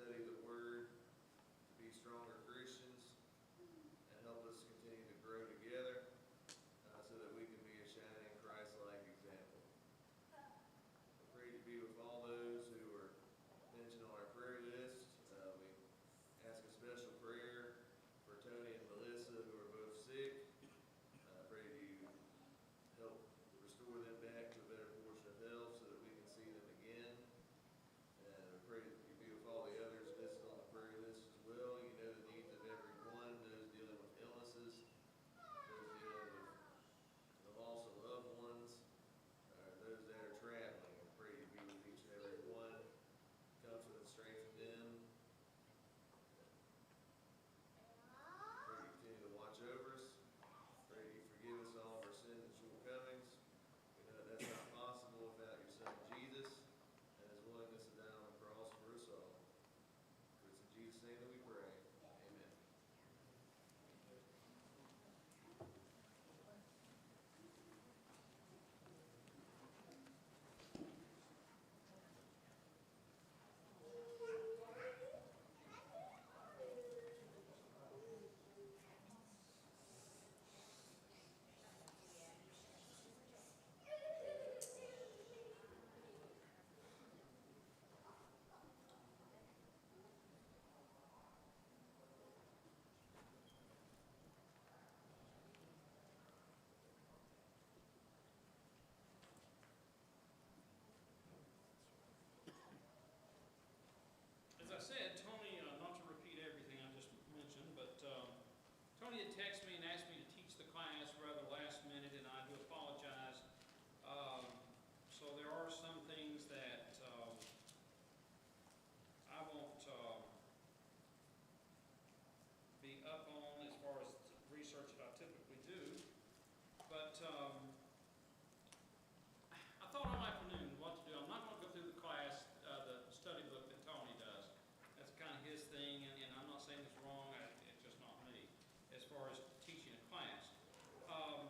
study the Word, to be stronger Christians, and help us continue to grow together so that we can be a shining Christ-like example. I pray to be with all those who are mentioned on our prayer list. We ask a special prayer for Tony and Melissa, who are both sick. I pray you help restore them back to a better portion of health so that we can see them again. And I pray that you be with all the others listed on the prayer list as well. You know the needs of everyone, those dealing with illnesses, those dealing with the loss of loved ones, those that are traveling. I pray you be with each and every one, comfort and strengthen them. Pray you continue to watch over us. Pray you forgive us all of our sins and shortcomings. We know that's not possible without your Son Jesus and his willingness to die on the cross for us all. For it's in Jesus' name that we pray. Amen. As I said, Tony, not to repeat everything I just mentioned, but Tony had texted me and asked me to teach the class rather last minute, and I do apologize. So there are some things that I won't be up on as far as research that I typically do. But I thought all afternoon what to do. I'm not going to go through the class, the study book that Tony does. That's kind of his thing, and I'm not saying it's wrong. It's just not me as far as teaching a class. I'm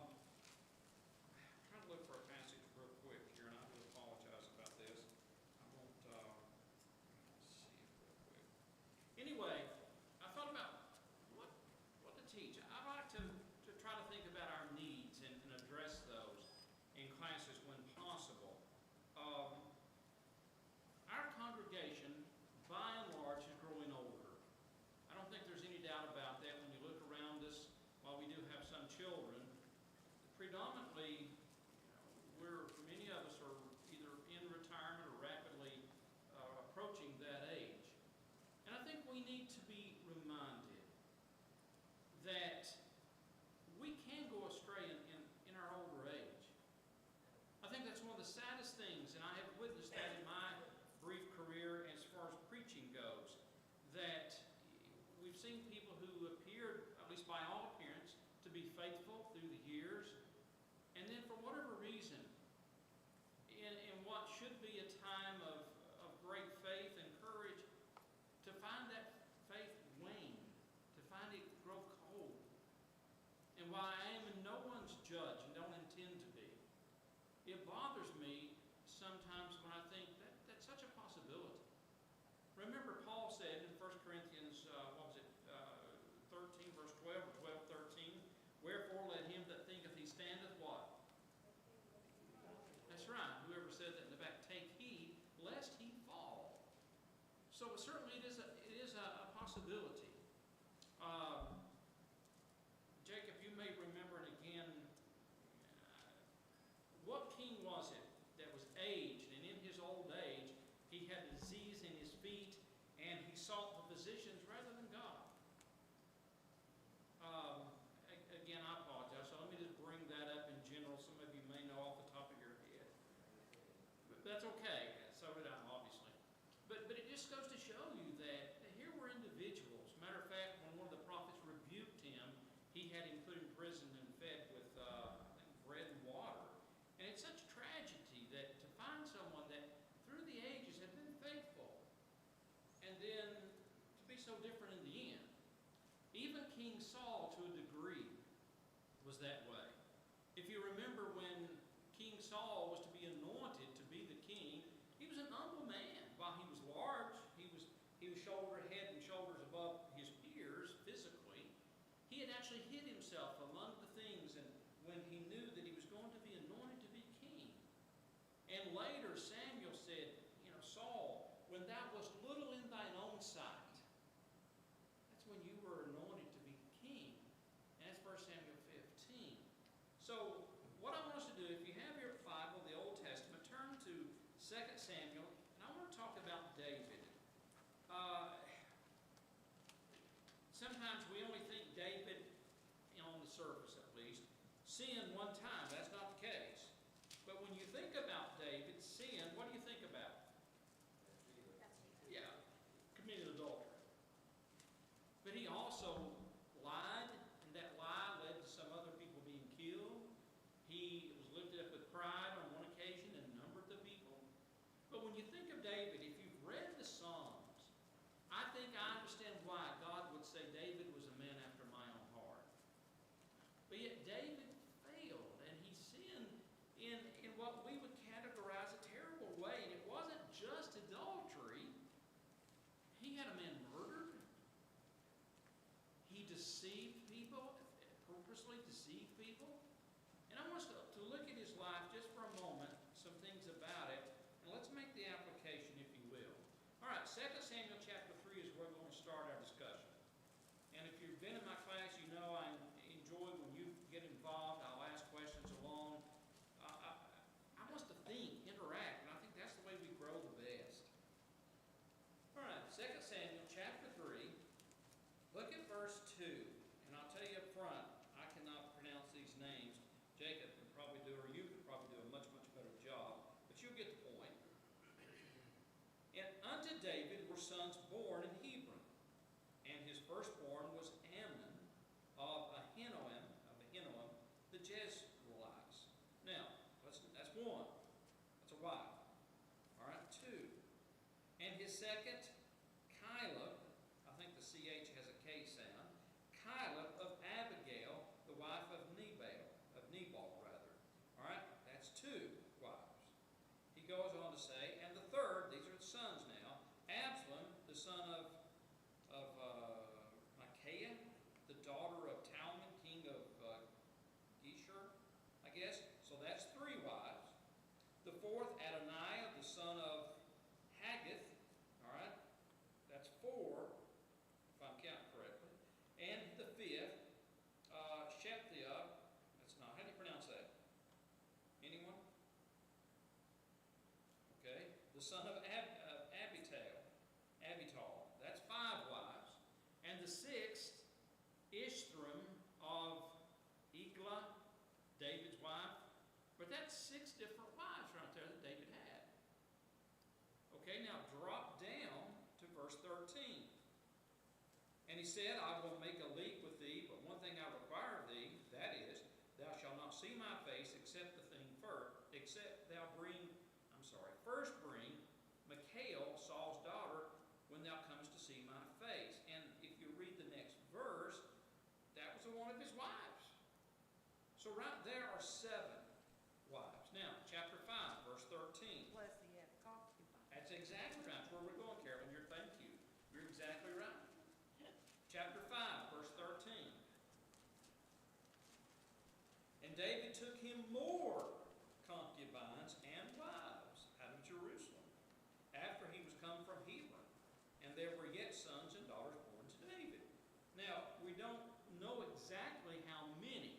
trying to look for a passage real quick here, and I do apologize about this. I won't see it real quick. Anyway, I thought about what to teach. I like to try to think about our needs and address those in classes when possible. Our congregation, by and large, is growing older. I don't think there's any doubt about that when you look around us. While we do have some children, predominantly, many of us are either in retirement or rapidly approaching that age. And I think we need to be reminded that we can go astray in our older age. I think that's one of the saddest things, and I have witnessed that in my brief career as far as preaching goes, that we've seen people who appeared, at least by all appearance, to be faithful through the years, and then for whatever reason, in what should be a time of great faith and courage, to find that faith wane, to find it grow cold. And while I am in no one's judge and don't intend to be, it bothers me sometimes when I think that's such a possibility. Remember, Paul said in 1 Corinthians, 13, verse 12, or 12, 13, wherefore let him that thinketh he standeth what? That's right. Whoever said that in the back, take heed lest he fall. So certainly it is a possibility. Jacob, you may remember, and again, what king was it that was aged, and in his old age, he had a disease in his feet, and he sought the physicians rather than God? Again, I apologize, so let me just bring that up in general. Some of you may know off the top of your head. But that's okay. So did I, obviously. But it just goes to show you that here were individuals. Matter of fact, when one of the prophets rebuked him, he had him put in prison and fed with bread and water. And it's such a tragedy that to find someone that through the ages had been faithful, and then to be so different in the end. Even King Saul, to a degree, was that way. If you remember when King Saul was to be anointed to be the king, he was an humble man. While he was large, he was shoulder hid himself among the things, and when he knew that he was going to be anointed to be king. And later Samuel said, Saul, when thou wast little in thine own sight, that's when you were anointed to be king. And that's 1 Samuel 15. So what I want us to do, if you have your Bible, the Old Testament, turn to 2 Samuel, and I want to talk about David. Sometimes we only think David, on the surface at least, sinned one time. That's not the case. But when you think about David sin, what do you think about? Yeah, committed adultery. But he also lied, and that lie led to some other people being killed. He was lifted up with pride on one occasion and numbered the people. But when you think of David, if you've read the Psalms, I think I understand why God would say David was a man after my own heart. But yet David failed, and he sinned in what we would categorize a terrible way. And it wasn't just adultery. He had a man murdered. He deceived people, purposely deceived people. And I want us to look at his life just for a moment, some things about it, and let's make the application, if you will. All right, 2 Samuel chapter 3 is where we're going to start our discussion. And if you've been in my class, you know I enjoy when you get involved. I'll ask questions along. I want us to think, interact, and I think that's the way we grow the best. All right, 2 Samuel chapter 3, look at verse 2. And I'll tell you up front, I cannot pronounce these names. Jacob could probably do, or you could probably do a much, much better job. But you'll get the point. And unto David were sons born in Hebron. And his firstborn was Amnon of Ahinoam, the Jezreelites. Now, that's one. That's a wife. All right, two. And his second, Caleb, I think the CH has a K sound, Caleb of Abigail, the wife of Nabal rather. All right, that's two wives. He goes on to say, and the third, these are the sons now, Absalom, the son of Micaiah, the daughter of Talmon, king of Geshur, I guess. So that's three wives. The fourth, Adoniah, the son of Haggith. All right, that's four, if I'm counting correctly. And the fifth, Shephatiah. That's not, how do you pronounce that? Anyone? Okay, the son of Abital. That's five wives. And the sixth, Ishtram of Eglah, David's wife. But that's six different wives right there that David had. Okay, now drop down to verse 13. And he said, I will make a league with thee, but one thing I require of thee, that is, thou shalt not see my face except the thing first, except thou first bring Michal, Saul's daughter, when thou comest to see my face. And if you read the next verse, that was one of his wives. So right there are seven wives. Now, chapter 5, verse 13. Plus he had concubines. That's exactly right. That's where we're going, Carolyn. Thank you. You're exactly right. Chapter 5, verse 13. And David took him more concubines and wives out of Jerusalem, after he was come from Hebron. And there were yet sons and daughters born to David. Now, we don't know exactly how many,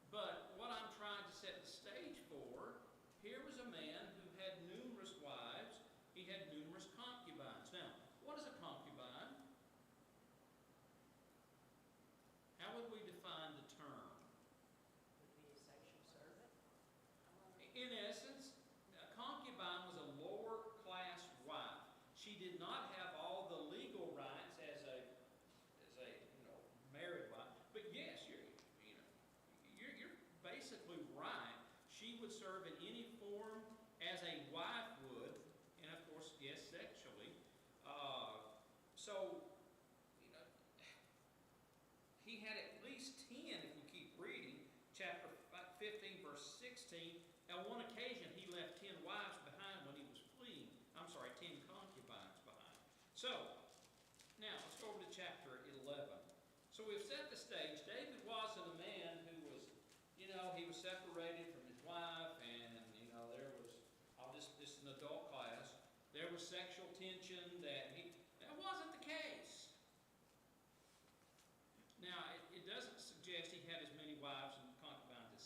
but what I'm trying to set the stage for, here was a man who had numerous wives. He had numerous concubines. Now, what is a concubine? How would we define the term? Would be a sexual servant. In essence, a concubine was a lower class wife. She did not have all the legal rights as a married wife. But yes, you're basically right. She would serve in any form as a wife would, and of course, yes, sexually. So, he had at least 10, if we keep reading, chapter 15, verse 16. On one occasion, he left 10 wives behind when he was fleeing. 10 concubines behind. So, now, let's go over to chapter 11.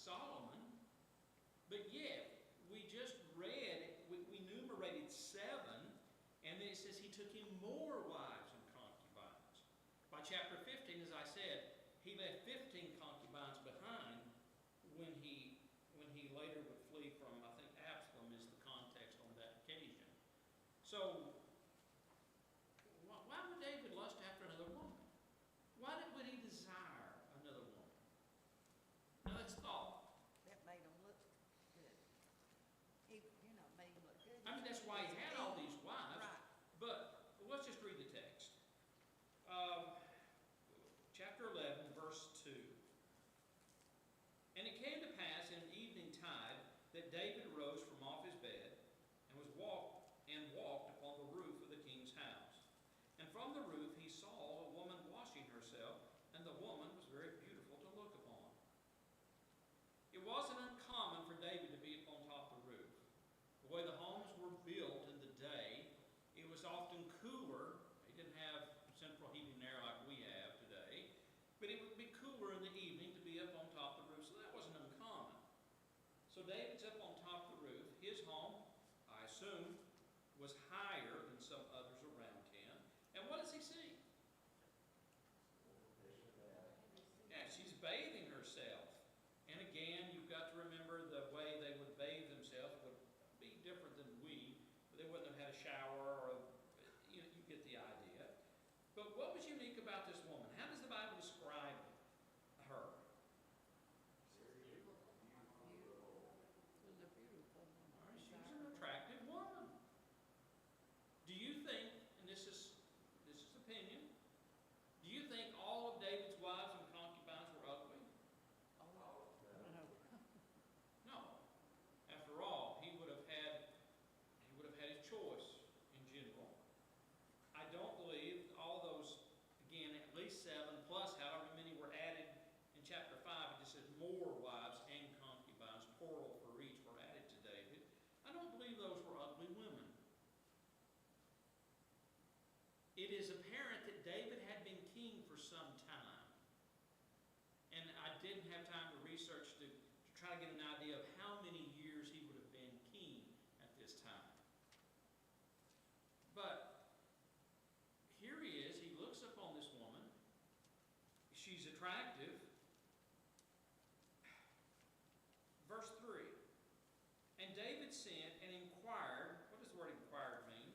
Solomon, but yet we just read, we enumerated 7, and then it says he took him more wives and concubines. By chapter 15, as I said, he left 15 concubines behind when he later would flee from, I think Absalom is the context on that occasion. So, why would David lust after another woman? Why would he desire another woman? Now let's thought. That made him look good. He, made him look good. I mean, that's why he had all these wives. Right. But let's just read the text. Chapter 11, verse 2. And it came to pass in evening tide that David rose from off his bed and walked upon the roof of the king's house. And from the roof he saw a woman washing herself, and the woman was very beautiful to look upon. It wasn't uncommon for David to be upon top of the roof. The way the homes were built in the day, it was often cooler. They didn't have central heating and air like we have today, but it would be cooler in the evening to be up on top of the roof, so that wasn't uncommon. So David's up on top of the roof. His home, I assume, was higher than some others around him. And what does he see? Yeah, she's bathing herself. And again, you've got to remember the way they would bathe themselves would be different than we. They wouldn't have had a shower, or you get the idea. But what was unique about this woman? How does the Bible describe her? Was a beautiful woman. All right, she was an attractive woman. Do you think, and this is opinion, do you think all of David's wives and concubines were ugly? Oh, no. No. After all, he would have had his choice in general. I don't believe all those, again, at least 7 plus however many were added in chapter 5. It just says more wives and concubines, plural for each, were added to David. I don't believe those were ugly women. It is apparent that David had been king for some time. And I didn't have time to research to try to get an idea of how many years he would have been king at this time. But here he is. He looks upon this woman. She's attractive. Verse 3. And David sent and inquired. What does the word inquired mean?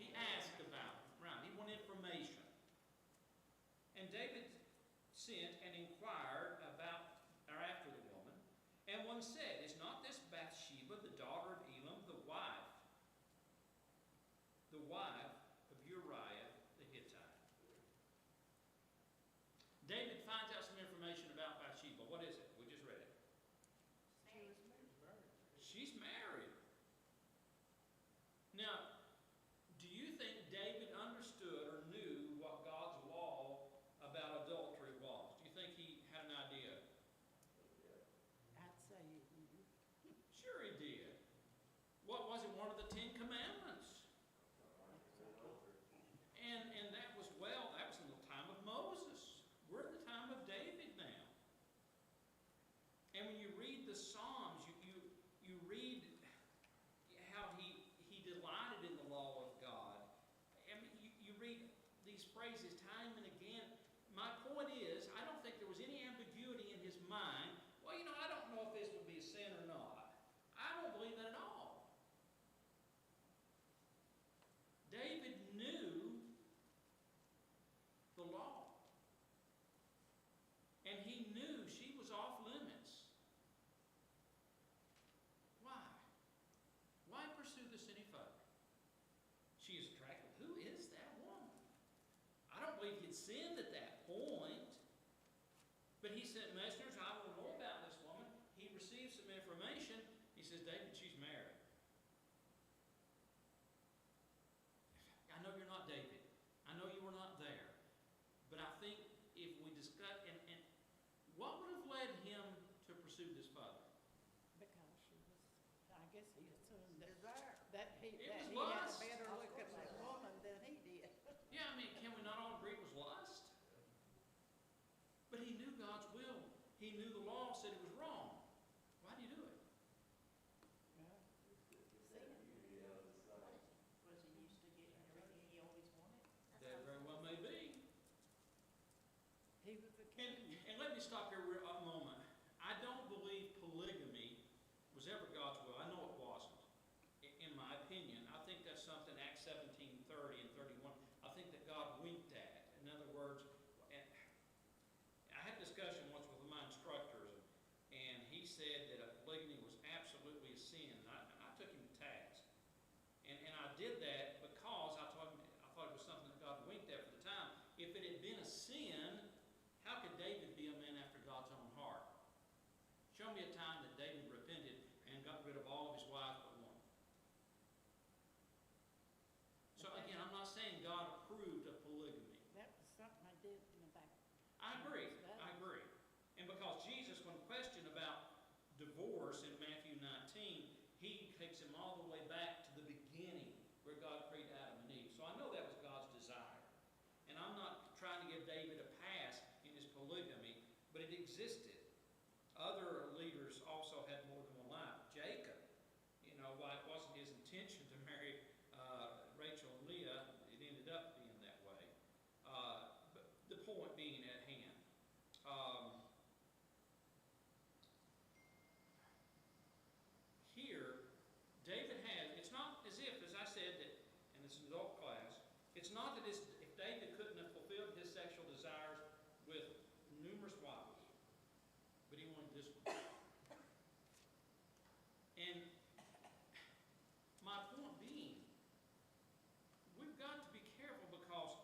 He asked about it. Right. He wanted information. And David sent and inquired about or after the woman. And one said, is not this Bathsheba, the daughter of Elam, the wife of Uriah the Hittite? David finds out some information about Bathsheba. What is it? We just read it. She was married. She's married. Now, do you think David understood or knew what God's law about adultery was? Do you think he had an idea? I'd say Sure he did. What was it? One of the 10 Commandments. And that was in the time of Moses. We're in the time of David now. And when you read the Psalms, you read how he delighted in the law of God. I mean, you read these phrases time and again. My point is, I don't think there was any ambiguity in his mind. Well, I don't know if this would be a sin or not. I don't believe that at all. David knew the law. And he knew she was off limits. Why? Why pursue this any further? She is attractive. Who is that woman? I don't believe he had sinned at that point. But he sent messengers. I want to know about this woman. He received some information. He says, David, she's married. I know you're not David. I know you were not there. But I think if we discuss, and what would have led him to pursue this further? because she was, I guess he assumed that he It had was a lust. better look at that woman than he did. Yeah, I mean, can we not all agree it was lust? But he knew God's He knew the law said it was wrong. Why do you do it? Was he used to getting everything he always wanted? That very well may be. He was a And, king. and let me stop here a moment. I don't believe polygamy was ever God's will. I know it wasn't. In my opinion, I think that's something Acts 17:30 and 31. I think that God winked at. In other words, and I had a discussion once with my instructors, and he said that polygamy was absolutely a sin. And I took him to task, and I did that because I thought it was something that God winked at for the time. If it had been a sin, how could David be a man after God's own heart? Show me a time that David repented and got rid of all of his wives but one. So again, I'm not saying God approved of polygamy. That was something I did in the back. I agree. And because Jesus, when questioned about divorce in Matthew 19, he takes him all the way back to the beginning where God created Adam and Eve. So I know that was God's desire. And I'm not trying to give David a pass in his polygamy, but it existed. Other leaders also had more than one wife. Jacob, while it wasn't his intention to marry Rachel and Leah, it ended up being that way. But the point being at hand. Here, David has, it's not as if, as I said, that, and it's an adult class, it's not that if David couldn't have fulfilled his sexual desires with numerous wives, but he wanted this one. And my point being, we've got to be careful because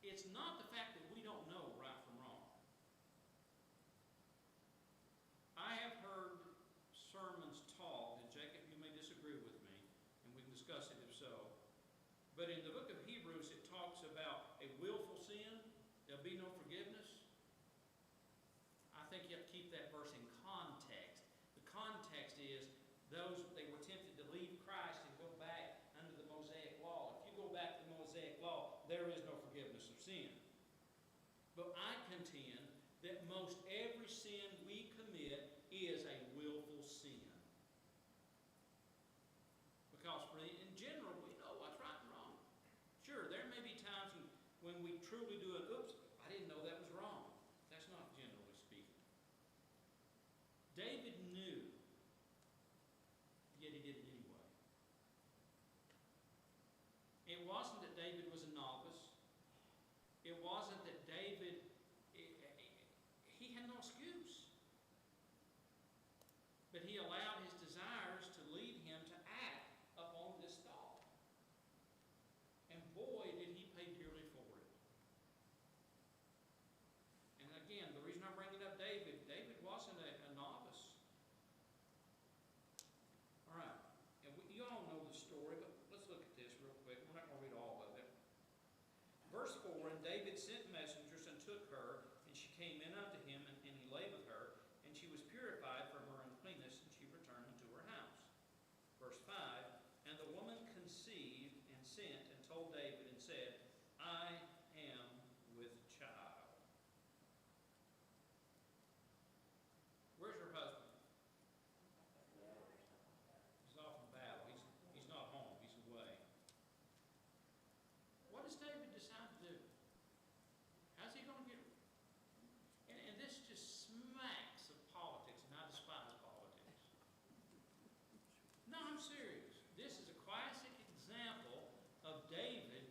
it's not the fact that we don't know right from wrong. I have heard sermons taught, and Jacob, you may disagree with me, and we can discuss it if so, but in the book of Hebrews it talks about a willful sin, there'll be no forgiveness. I think you have to keep that verse in context. The context is they were tempted to leave Christ and go back under the Mosaic law. If you go back to the Mosaic law, there is no forgiveness of sin. But I contend that most every sin we commit is a willful sin. Because in general, we know what's right and wrong. Sure, there may be times when we truly do it, oops, I didn't know that was wrong. That's not generally speaking. David knew, yet he did it anyway. It wasn't that David was a novice. It wasn't that David, he had no excuse. But he allowed his desires to lead him to act upon this thought. And boy, did he pay dearly for it. And again, the reason I'm bringing up David wasn't a novice. All right. And you all know the story, but let's look at this real quick. We're not going to read all of it. Verse 4, and David sent messengers and took her, and she came in unto him, and he lay with her, and she was purified from her uncleanness, and she returned into her house. Verse 5, and the woman conceived and sent and told David and said, I am with child. Where's her husband? He's off in battle. He's not home. He's away. What does David decide to do? How's he going to get... And this just smacks of politics, and I despise politics. No, I'm serious. This is a classic example of David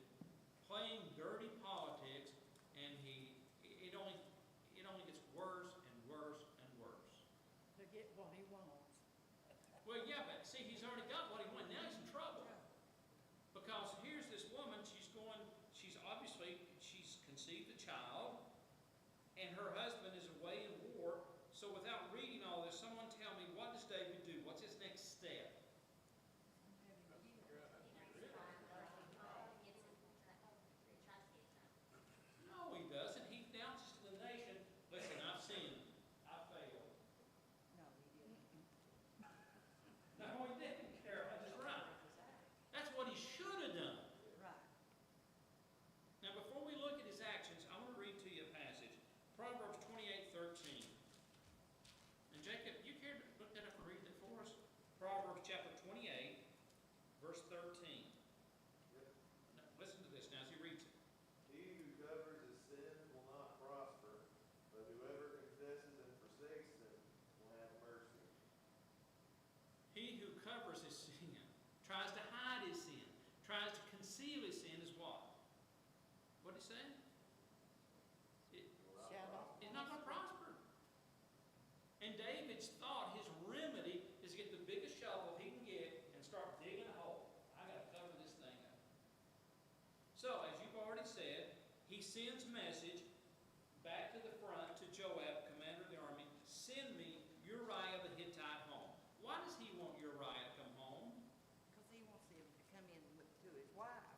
playing dirty politics, and it only gets worse and worse and worse. To get what he wants. Well, yeah, but see, he's already got what he wanted. Now he's in trouble. Because here's this woman, she's conceived a child, and her husband is away in war. So without reading all this, someone tell me, what does David do? What's his next step? No, he doesn't. He announces to the nation, listen, I've sinned. I failed. No, he didn't. No, tries to hide his sin, tries to conceal his sin is what? What did he say? Shall not. It's not going to prosper. And David's thought, his remedy, is to get the biggest shovel he can get and start digging a hole. I got to cover this thing up. So, as you've already said, he sends message back to the front to Joab, commander of the army, send me Uriah the Hittite home. Why does he want Uriah to come home? Because he wants him to come in to his wife,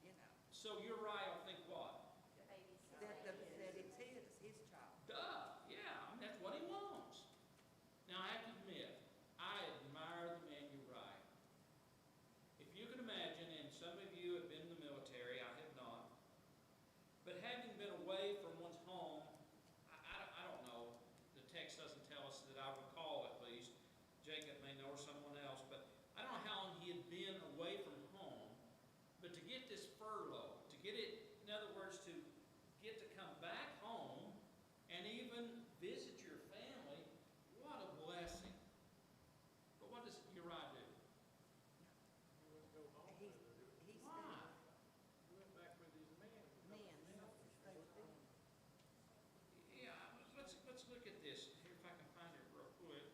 you know. So Uriah will think what? That it's his child. Duh, yeah, I mean, that's what he wants. Now, I have to admit, I admire the man Uriah. If you can imagine, and some of you have been in the military, I have not, but having been away from one's home, I don't know, the text doesn't tell us that I recall at least, Jacob may know or someone else, but I don't know how long he had been away from home, but to get this furlough, to get it, in other words, to get to come back home and even visit your family, what a blessing. But what does Uriah do? He wouldn't go home. He Why? He went back with his men. stay with them. Yeah, let's look at this. Here, if I can find it real quick.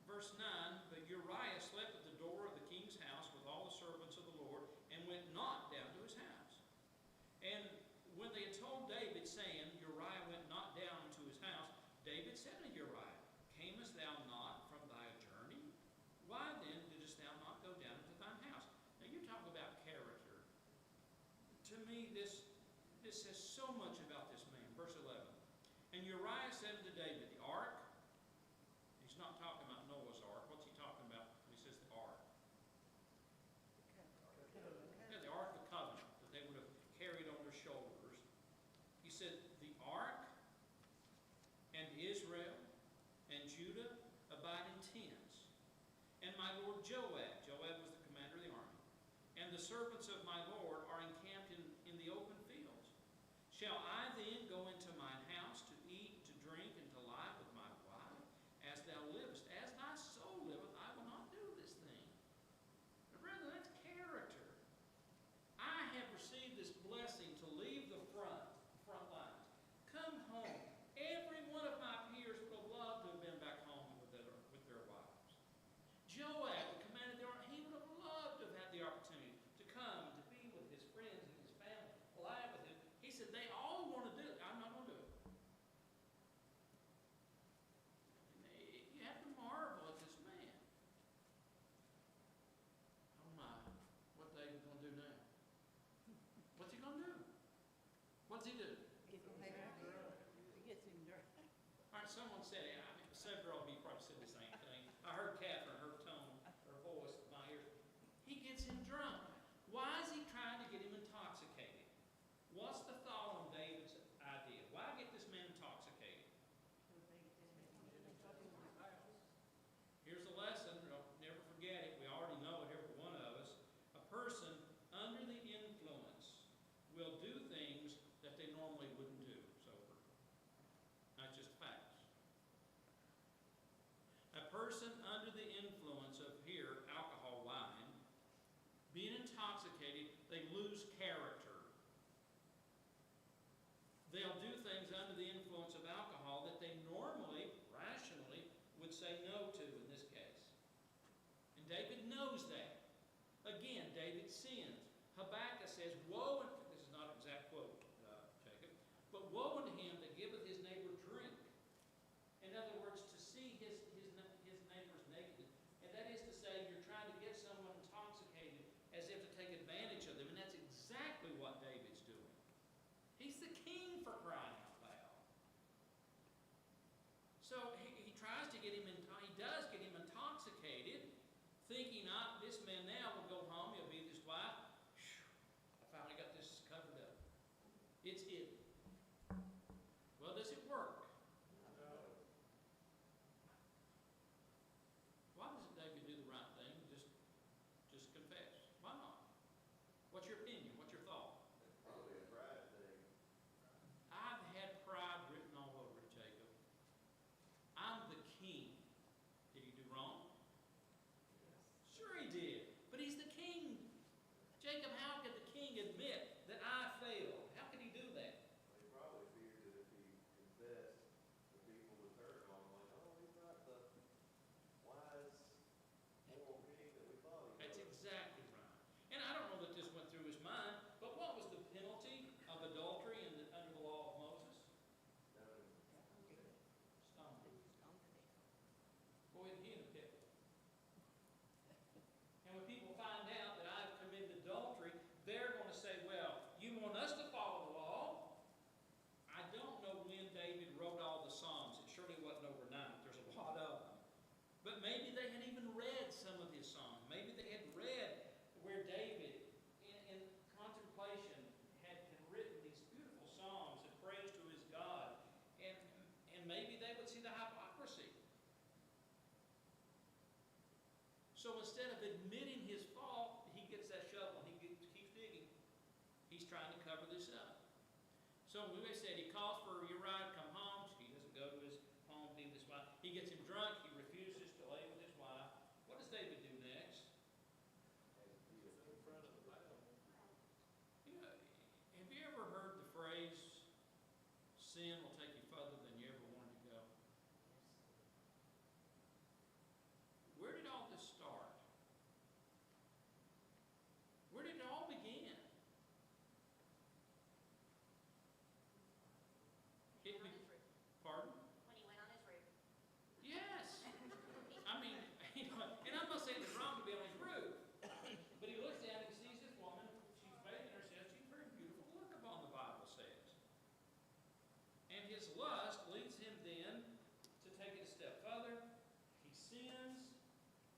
Verse 9, but Uriah slept at the door of the king's house with all the servants of the Lord, and went not down to his house. And when they had told David, saying, Uriah went not down to his house, David said to Uriah, camest thou not from thy journey? Why then didst thou not go down into thine house? Now you talk about character. To me, this says so much about this man. Verse 11. And Uriah said unto David, the ark. He's not talking about Noah's ark. What's he talking about when he says the ark? Yeah, the ark of the covenant that they would have carried on their shoulders. He said, the ark and Israel and Judah abide in tents. And my lord Joab was the commander of the army, and the servants of my lord are encamped in the open fields. Shall I then go into mine house to eat, to drink, and to lie with my wife? As thou livest, as thy soul liveth, I will not do this thing. Now, brethren, that's character. I have received this blessing to leave the front lines. Come home. Every one of my peers would have loved to have been back home with their wives. Joab, the commander of the army, he would have loved to have had the opportunity to come, to be with his friends and his family, alive with him. He said, they all want to do it. I'm not going to do it. You have to marvel at this man. Oh my, what David's going to do now? What's he going to do? What's he do? He gets him drunk. All right, someone said, several of you probably said the same thing. I heard Catherine, her tone, her voice, my ears. He gets him drunk. Why is he trying to get him intoxicated? What's the thought on David's idea? Why get this man intoxicated? Here's a lesson. Don't never forget it. We already know it, every one of us. A person under the influence will do things that they normally wouldn't do sober. Not just facts. A person under the influence of alcohol, wine, being intoxicated, they lose character. They'll do things under the influence of alcohol that they normally, rationally, would say no to in this case. And David knows that. Again, David sins. Habakkuk says, woe, and this is not an exact quote, Jacob, but woe unto him that giveth his neighbor drink. In other words, to see his neighbor's naked. And that is to say, you're trying to get someone intoxicated as if to take advantage of them. And that's exactly what David's doing. He's the king, for crying out loud. So he tries to get him, he does get him intoxicated, thinking, this man now will go home, he'll be with his wife. I finally got this covered up. It's hidden. Well, does it work? No. Why doesn't David do the right thing? Just confess. Why not? What's your opinion? What's your thought? It's probably a pride thing. He's trying to cover this up. So we said he calls for Uriah to come home. He doesn't go to his home, be with his wife. He gets him drunk. He refuses to lay with his wife. What does David do next? In front of the battle. You know, have you ever heard the phrase, sin will take you further than you ever wanted to go? Where did all this start? Where did it all begin? It be, pardon? When he went on his roof. Yes. I mean, you know, and I'm not saying it's wrong to be on his roof, but he looks down and he sees this woman. She's bathing herself. She's very beautiful to look upon, the Bible says. And his lust leads him then to take it a step further. He sins.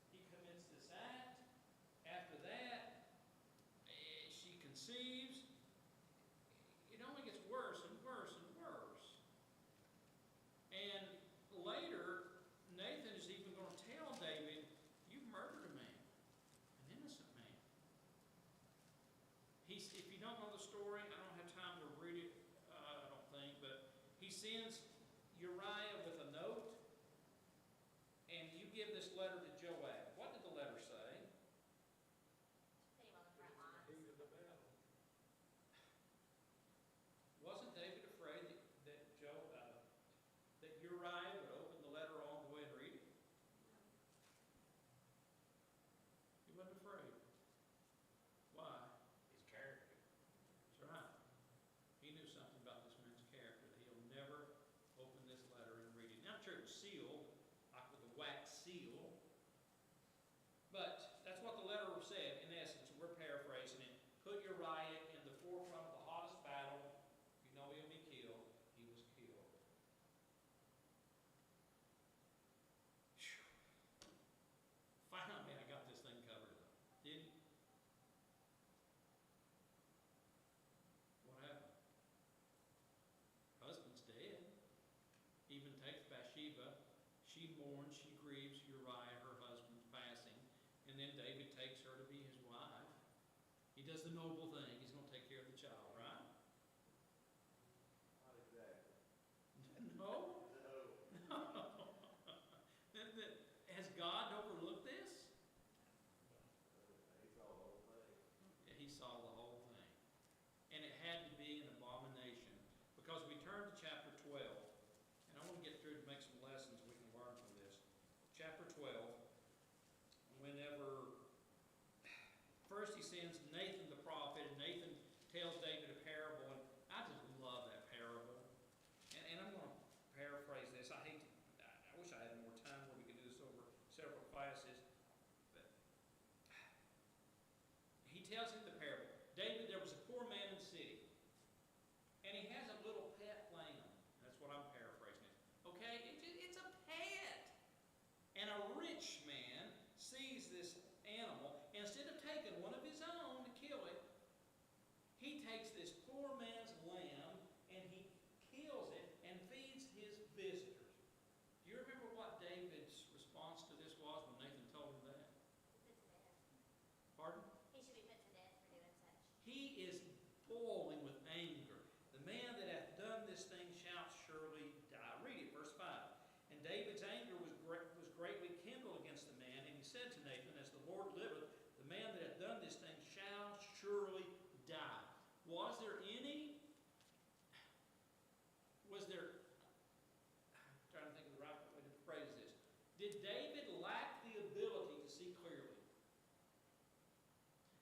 He commits this act. After that, she conceives. It only gets worse and worse and worse. And later, Nathan is even going to tell David, "You murdered a man, an innocent man." If you don't know the story, I don't have time to read it, I don't think, but he sends Uriah with a note, and you give this letter to Joab. What did the letter say? Put him on the front lines. Heat of the battle. Wasn't David afraid that Uriah would open the letter on, go ahead and read it? He wasn't afraid. Why? His character. That's right. He knew something about this man's character, that he'll never open this letter and read it. Now, I'm sure it was sealed, like with a wax seal. But that's what the letter said, in essence. We're paraphrasing it. Put Uriah in the forefront of the hottest battle. You know he'll be killed. He was killed. Phew. Finally, I got this thing covered up. Didn't you? What happened? Husband's dead. Even takes Bathsheba. She mourns, she grieves Uriah, her husband's passing. And then David takes her to be his wife. He does the noble thing. He's going to take care of the child, right? Not exactly. No? No. Has God overlooked this? He saw the whole thing. Yeah, he saw the whole thing. And it had to be an abomination. Because we turn to chapter 12. And I want to get through to make some lessons we can learn from this. Chapter 12. Whenever first he sends Nathan the prophet, and Nathan tells David a parable, and I just love that parable. And I'm going to paraphrase this. I wish I had more time where we could do this over several classes. But he tells him the parable. David, there was a poor man in the city, and he has a little pet lamb. That's what I'm paraphrasing. Okay, it's a pet. And a rich man sees this animal, and instead of taking one of his own to kill it, he takes this poor man's lamb and he kills it and feeds his visitors. Do you remember what David's response to this was when Nathan told him that? Put to death. Pardon? He should be put to death for doing such. He is boiling with anger. The man that hath done this thing shall surely die. Read it, verse 5. And David's anger was greatly kindled against the man, and he said to Nathan, "As the Lord liveth, the man that hath done this thing shall surely die." Was there, I'm trying to think of the right way to phrase this. Did David lack the ability to see clearly?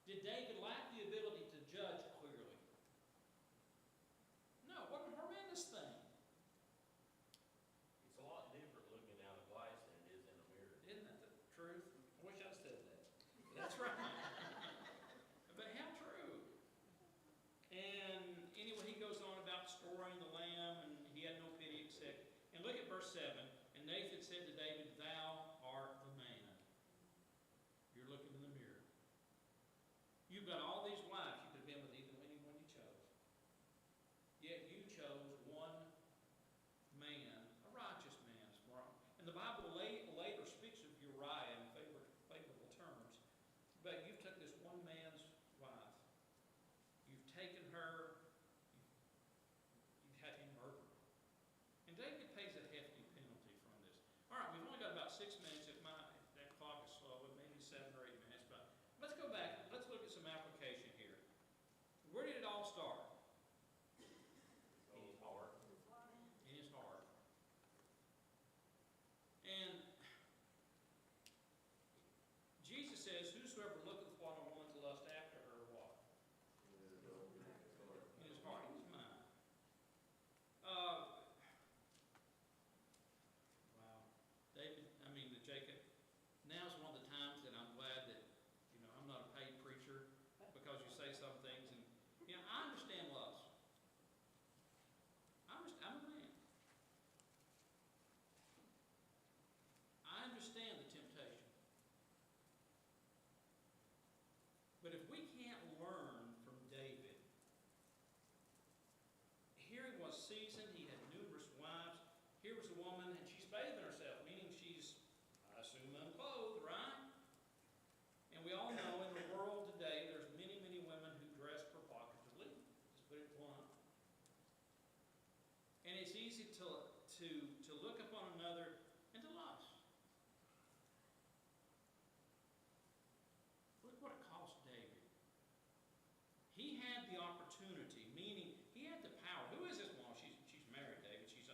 Did David lack the ability to judge clearly? No, it wasn't a horrendous thing. It's a lot different looking out of glass than it is in a mirror. Isn't that the truth? I wish I'd said that. That's right. But how true. And anyway, he goes on about storing the lamb, and he had no pity except. And look at verse 7. And Nathan said to David, "Thou art the man." You're looking in the mirror. You've got all these wives. You could have been with either anyone you chose. Yet you chose one man, a righteous man. And the Bible later speaks of Uriah in favorable terms. But you've took this one man's wife. You've taken to look upon another and to lust. Look what it cost David. He had the opportunity, meaning he had the power. Who is this woman? She's married, David. She's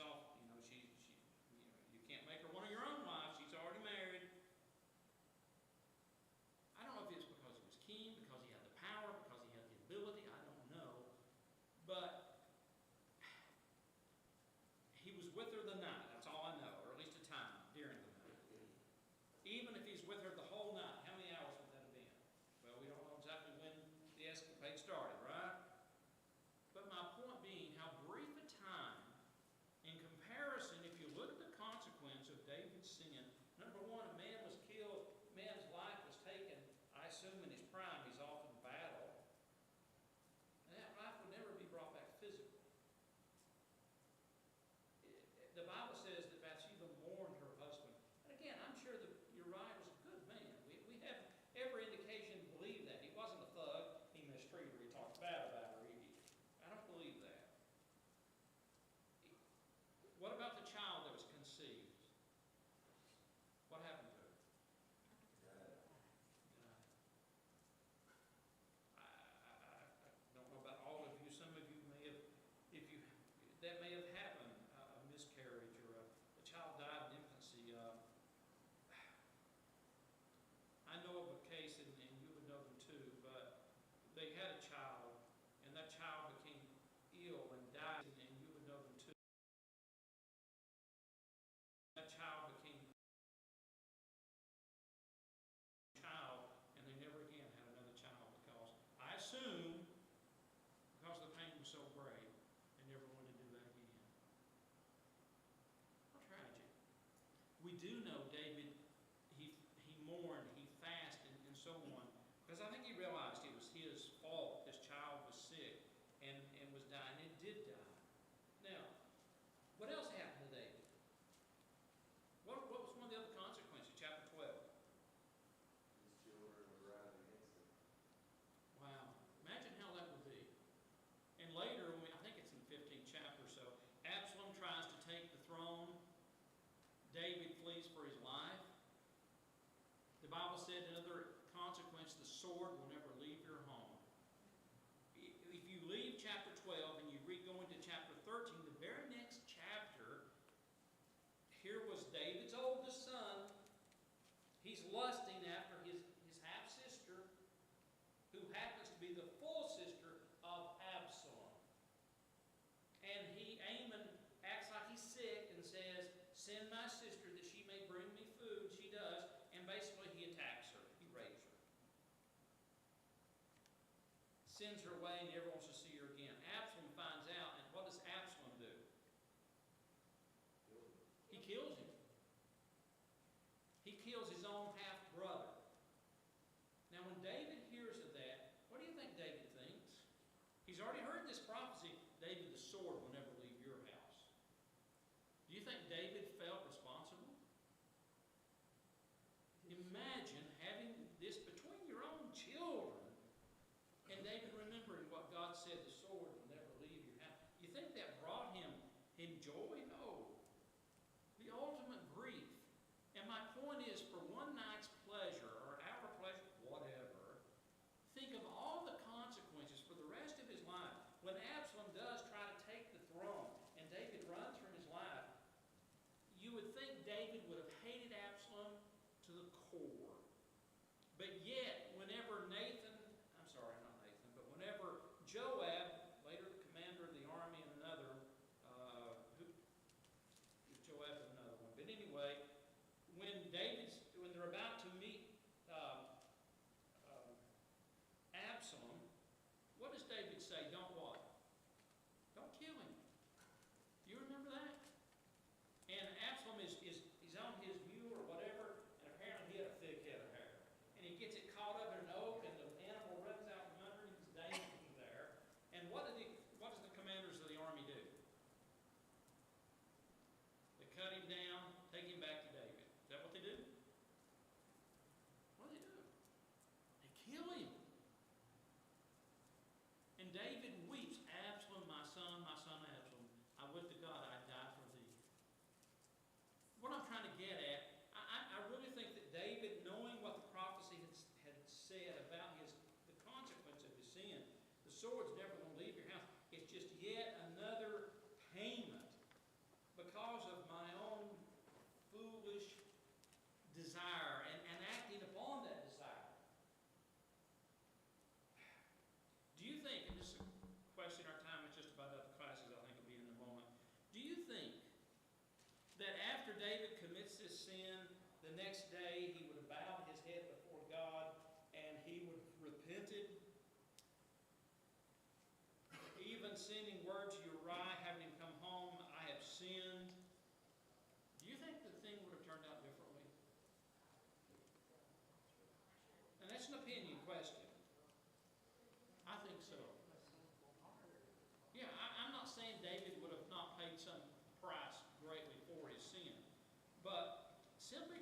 off. You know, you can't make her one of your own wives. She's already married. I don't know if it's because he was king, because he had the power, because he had the ability. I don't know, but he was with her the night. That's all I know, or at least a time during the night. Even if he's with her the whole night, how many hours would that have been? Well, we don't know exactly when the escapade started, right? But my point being, how brief a time, in comparison, if you look at the consequence of David's sin, number one, a man was killed, a man's life was taken, I assume in his prime, he's off in battle. And that life would never be brought back physically. The Bible says that Bathsheba mourned her husband. And again, I'm sure that Uriah was a good man. We have every indication to believe that. He wasn't a thug. He mistreated her. He talked bad about her. I don't believe that. What about the child that was conceived? What happened to her? I don't know about all of you. Some of you may have, that may have happened, a miscarriage or a child died in infancy. I know of a case, and you would know them too, but they had a child, and that child became ill and died, and you would know them too. That child became child, and they never again had another child because, I assume, because the pain was so great, they never wanted to do that again. How tragic. We do know David, he mourned, he fasted, and so on, because I think he realized it was his fault. His child was sick and was dying. It did die. Now, what else happened to David? What was one of the other consequences? Chapter 12. His children were rise against him. Wow. Imagine how that would be. And later, I think it's in the 15th chapter or so, Absalom tries to take the throne. David flees for his life. The Bible said another consequence, the sword will never leave your home. If you leave chapter 12 and you go into chapter 13, the very next chapter, here was David's oldest son. He's lusting after his half-sister, who happens to be the full sister of Absalom. And Amon acts like he's sick and says, "Send my sister that she may bring me food." She does. And basically he attacks her. He rapes her. Sends her away and never wants to see her again. Absalom finds out, and what does Absalom do? He kills him. He kills his own half-brother. Now when David hears of that, what do you think David thinks? He's already heard this prophecy, David, the sword will never leave your house. Do you think David felt responsible? Imagine having this between your own children, and David remembering what God said, the sword will never leave your house. You think that brought him joy? No. The ultimate grief. And my point is, for one night's pleasure, or hour pleasure, whatever, think of all the consequences for the rest of his life. When Absalom does try to take the throne, and David runs from his life, you would think David would have hated Absalom to the core. But yet, whenever Joab, later the commander of the army, and another, Joab is another one. But anyway, when they're about to meet Absalom, what does David say? Don't what? Don't kill him. Do you remember that? And Absalom he's on his mule or whatever, and apparently he had a thick head of hair. And he gets it caught up in an oak, and the animal runs out from underneath his dangling there. And what does the commanders of the army do? They cut him down, take him back to David. Is that what they do? What do? They kill him. And David weeps. sword's never going to leave your house. It's just yet another payment because of my own foolish desire and acting upon that desire. Do you think, and this is a question, our time is just about up, the classes I think will be in a moment. Do you think that after David commits this sin, the next day he would have bowed his head before God and he would have repented, even sending word to Uriah, having him come home, I have sinned? Do you think the thing would have turned out differently? And that's an opinion question. I think so. Yeah, I'm not saying David would have not paid some price greatly for his sin, but simply